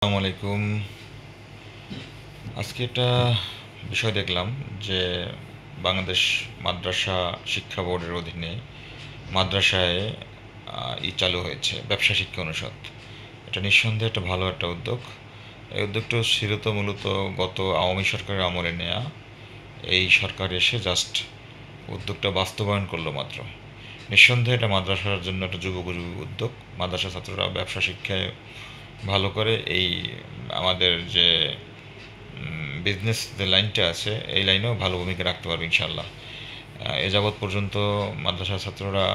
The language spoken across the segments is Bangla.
আসসালামু আলাইকুম। আজকে একটা বিষয় দেখলাম যে বাংলাদেশ মাদ্রাসা শিক্ষা বোর্ডের অধীনে মাদ্রাসায় চালু হয়েছে ব্যবসা শিক্ষা অনুষদ। এটা নিঃসন্দেহে একটা ভালো একটা উদ্যোগ। এই উদ্যোগটা ছিল তো মূলত গত আওয়ামী সরকারের আমলে নেয়া। এই সরকার এসে জাস্ট উদ্যোগটা বাস্তবায়ন করলো মাত্র। নিঃসন্দেহে এটা মাদ্রাসার জন্য একটা যুগোপযোগী উদ্যোগ। মাদ্রাসা ছাত্ররা ব্যবসা শিক্ষায় ভালো করে এই আমাদের যে বিজনেস যে লাইনটা আছে এই লাইনেও ভালো ভূমিকা রাখতে পারবে ইনশাল্লাহ। এ যাবৎ পর্যন্ত মাদ্রাসা ছাত্ররা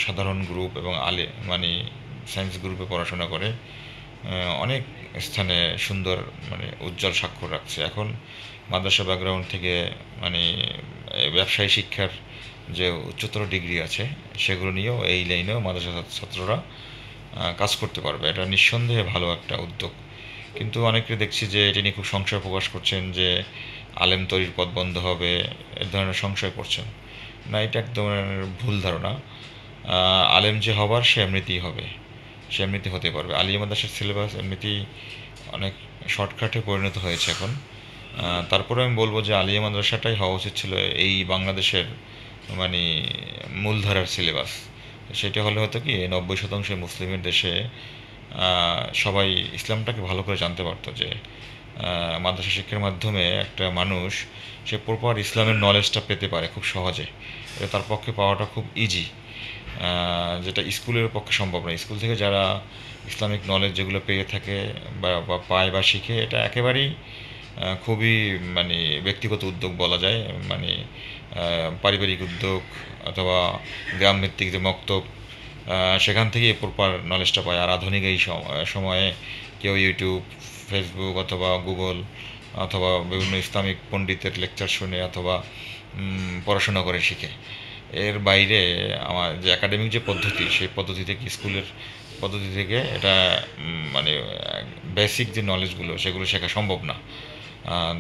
সাধারণ গ্রুপ এবং মানে সায়েন্স গ্রুপে পড়াশোনা করে অনেক স্থানে সুন্দর উজ্জ্বল স্বাক্ষর রাখছে। এখন মাদ্রাসা ব্যাকগ্রাউন্ড থেকে মানে ব্যবসায়ী শিক্ষার যে উচ্চতর ডিগ্রি আছে সেগুলো নিয়েও এই লাইনেও মাদ্রাসা ছাত্ররা কাজ করতে পারবে। এটা নিঃসন্দেহে ভালো একটা উদ্যোগ। কিন্তু অনেকে দেখছি যে এটি নিয়ে খুব সংশয় প্রকাশ করছেন যে আলেম তৈরির পথ বন্ধ হবে, এ ধরনের সংশয় করছেন। না, এটা একদম ভুল ধারণা। আলেম যে হবার সে এমনিতেই হবে, সে এমনিতে হতে পারবে। আলিয়া মাদ্রাসার সিলেবাস এমনিতেই অনেক শর্টকাটে পরিণত হয়েছে এখন। তারপরে আমি বলবো যে আলিয়া মাদ্রাসাটাই হওয়া উচিত ছিল এই বাংলাদেশের মানে মূলধারার সিলেবাস। সেটা হলে হতো কি 90% মুসলিমের দেশে সবাই ইসলামটাকে ভালো করে জানতে পারতো যে মাদ্রাসা শিক্ষার মাধ্যমে একটা মানুষ সে প্রপার ইসলামের নলেজটা পেতে পারে খুব সহজে। এটা তার পক্ষে পাওয়াটা খুব ইজি, যেটা স্কুলের পক্ষে সম্ভব নয়। স্কুল থেকে যারা ইসলামিক নলেজ যেগুলো পেয়ে থাকে বা পায় বা শিখে, এটা একেবারেই খুবই ব্যক্তিগত উদ্যোগ বলা যায়। মানে পারিবারিক উদ্যোগ অথবা গ্রামভিত্তিক যে মক্তব, সেখান থেকেই প্রপার নলেজটা পায়। আর আধুনিক এই সময়ে কেউ ইউটিউব, ফেসবুক অথবা গুগল অথবা বিভিন্ন ইসলামিক পণ্ডিতের লেকচার শুনে অথবা পড়াশোনা করে শিখে। এর বাইরে আমার যে একাডেমিক যে পদ্ধতি, সেই পদ্ধতি থেকে স্কুলের পদ্ধতি থেকে এটা মানে বেসিক যে নলেজগুলো সেগুলো শেখা সম্ভব না।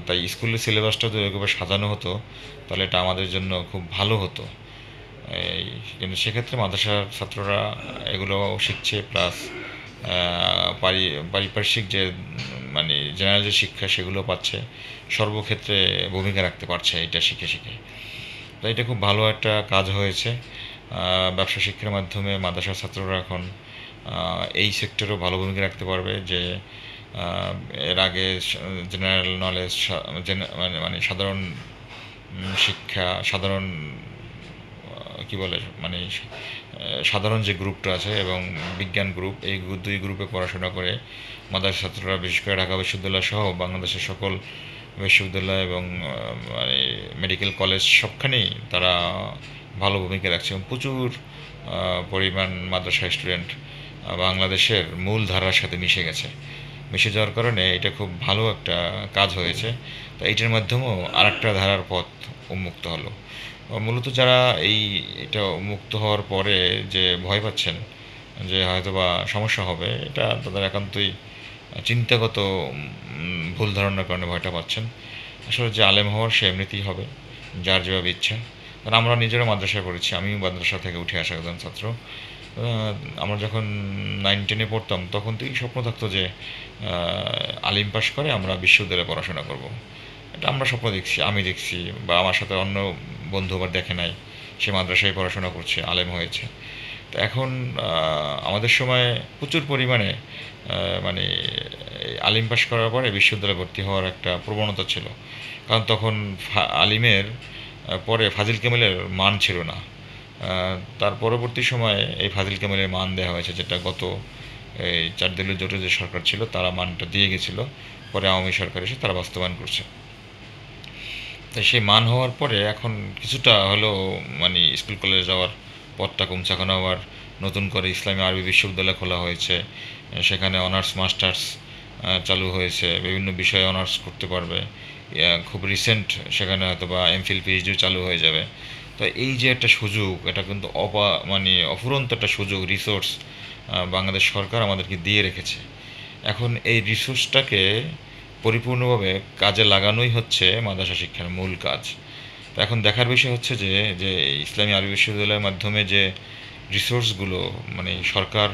তাই স্কুলের সিলেবাসটা যদি এভাবে সাজানো হতো তাহলে এটা আমাদের জন্য খুব ভালো হতো। এই কিন্তু সেক্ষেত্রে মাদ্রাসার ছাত্ররা এগুলো শিখছে, প্লাস পারিপার্শ্বিক যে জেনারেল যে শিক্ষা সেগুলো পাচ্ছে, সর্বক্ষেত্রে ভূমিকা রাখতে পারছে এটা শিখে শিখে। তাই এটা খুব ভালো একটা কাজ হয়েছে। ব্যবসা শিক্ষার মাধ্যমে মাদ্রাসার ছাত্ররা এখন এই সেক্টরেও ভালো ভূমিকা রাখতে পারবে। যে এর আগে জেনারেল নলেজ সাধারণ শিক্ষা, সাধারণ কি বলে সাধারণ যে গ্রুপটা আছে এবং বিজ্ঞান গ্রুপ, এই দুই গ্রুপে পড়াশোনা করে মাদ্রাসা ছাত্ররা বিশেষ করে ঢাকা বিশ্ববিদ্যালয় সহ বাংলাদেশের সকল বিশ্ববিদ্যালয় এবং মেডিকেল কলেজ সবখানেই তারা ভালো ভূমিকা রাখছে এবং প্রচুর পরিমাণ মাদ্রাসা স্টুডেন্ট বাংলাদেশের মূল ধারার সাথে মিশে যাওয়ার কারণে এটা খুব ভালো একটা কাজ হয়েছে। তো এইটার মাধ্যমেও আরেকটা ধারার পথ উন্মুক্ত হলো। মূলত যারা এটা মুক্ত হওয়ার পরে যে ভয় পাচ্ছেন যে হয়তোবা সমস্যা হবে, এটা তাদের একান্তই চিন্তাগত ভুল ধারণার কারণে ভয়টা পাচ্ছেন। আসলে যে আলেম হওয়ার সে এমনিতেই হবে, যার যেভাবে ইচ্ছা। কারণ আমরা নিজেরা মাদ্রাসায় পড়েছি, আমিও মাদ্রাসা থেকে উঠে আসা একজন ছাত্র। আমরা যখন 9-10-এ পড়তাম তখন থেকেই স্বপ্ন থাকতো যে আলিম পাশ করে আমরা বিশ্ববিদ্যালয়ে পড়াশোনা করব। এটা আমরা স্বপ্ন দেখছি, আমি দেখছি, বা আমার সাথে অন্য বন্ধু আবার দেখে নাই, সে মাদ্রাসায় পড়াশোনা করছে, আলেম হয়েছে। তো এখন আমাদের সময় প্রচুর পরিমাণে মানে আলিম পাশ করার পরে বিশ্ববিদ্যালয়ে ভর্তি হওয়ার একটা প্রবণতা ছিল। কারণ তখন আলিমের পরে ফাজিল কামিলের মান ছিল না। তার পরবর্তী সময়ে এই ফাজিল কামিলের মান দেওয়া হয়েছে, যেটা গত এই 4 দলীয় জোটের যে সরকার ছিল তারা মানটা দিয়ে গেছিলো। পরে আওয়ামী সরকার এসে তারা বাস্তবায়ন করছে। তাই সেই মান হওয়ার পরে এখন কিছুটা হলেও স্কুল কলেজে যাওয়ার পথটা কমছে। এখন আবার নতুন করে ইসলামী আরবি বিশ্ববিদ্যালয় খোলা হয়েছে, সেখানে অনার্স মাস্টার্স চালু হয়েছে, বিভিন্ন বিষয়ে অনার্স করতে পারবে। খুব রিসেন্ট সেখানে হয়তো বা এমফিল পিএইচডিও চালু হয়ে যাবে। তো এই যে একটা সুযোগ, এটা কিন্তু অফুরন্ত একটা সুযোগ, রিসোর্স বাংলাদেশ সরকার আমাদেরকে দিয়ে রেখেছে। এখন এই রিসোর্সটাকে পরিপূর্ণভাবে কাজে লাগানোই হচ্ছে মাদ্রাসা শিক্ষার মূল কাজ। তো এখন দেখার বিষয় হচ্ছে যে যে ইসলামী আরবি বিশ্ববিদ্যালয়ের মাধ্যমে যে রিসোর্সগুলো সরকার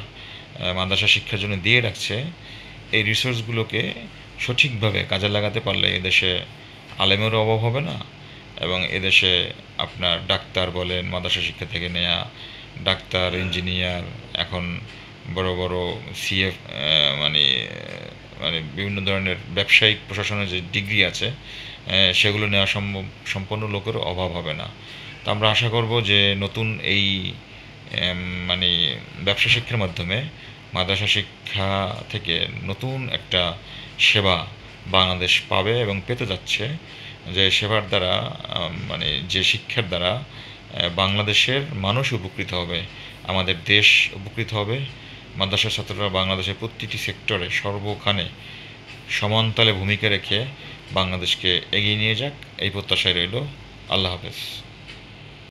মাদ্রাসা শিক্ষার জন্য দিয়ে রাখছে, এই রিসোর্সগুলোকে সঠিকভাবে কাজে লাগাতে পারলে এদেশে আলেমেরও অভাব হবে না, এবং এদেশে আপনার ডাক্তার বলেন, মাদ্রাসা শিক্ষা থেকে নেয়া ডাক্তার, ইঞ্জিনিয়ার, এখন বড় বড় সিএফ, মানে মানে বিভিন্ন ধরনের ব্যবসায়িক প্রশাসনের যে ডিগ্রি আছে, সেগুলো নেওয়া সম্পন্ন লোকেরও অভাব হবে না। তো আমরা আশা করব যে নতুন এই মানে ব্যবসা শিক্ষার মাধ্যমে মাদ্রাসা শিক্ষা থেকে নতুন একটা সেবা বাংলাদেশ পাবে এবং পেতে যাচ্ছে, যে সেবার দ্বারা মানে যে শিক্ষার দ্বারা বাংলাদেশের মানুষ উপকৃত হবে, আমাদের দেশ উপকৃত হবে। মাদ্রাসার ছাত্ররা বাংলাদেশের প্রতিটি সেক্টরে সর্বখানে সমানতালে ভূমিকা রেখে বাংলাদেশকে এগিয়ে নিয়ে যাক, এই প্রত্যাশায় রইল। আল্লাহ হাফেজ।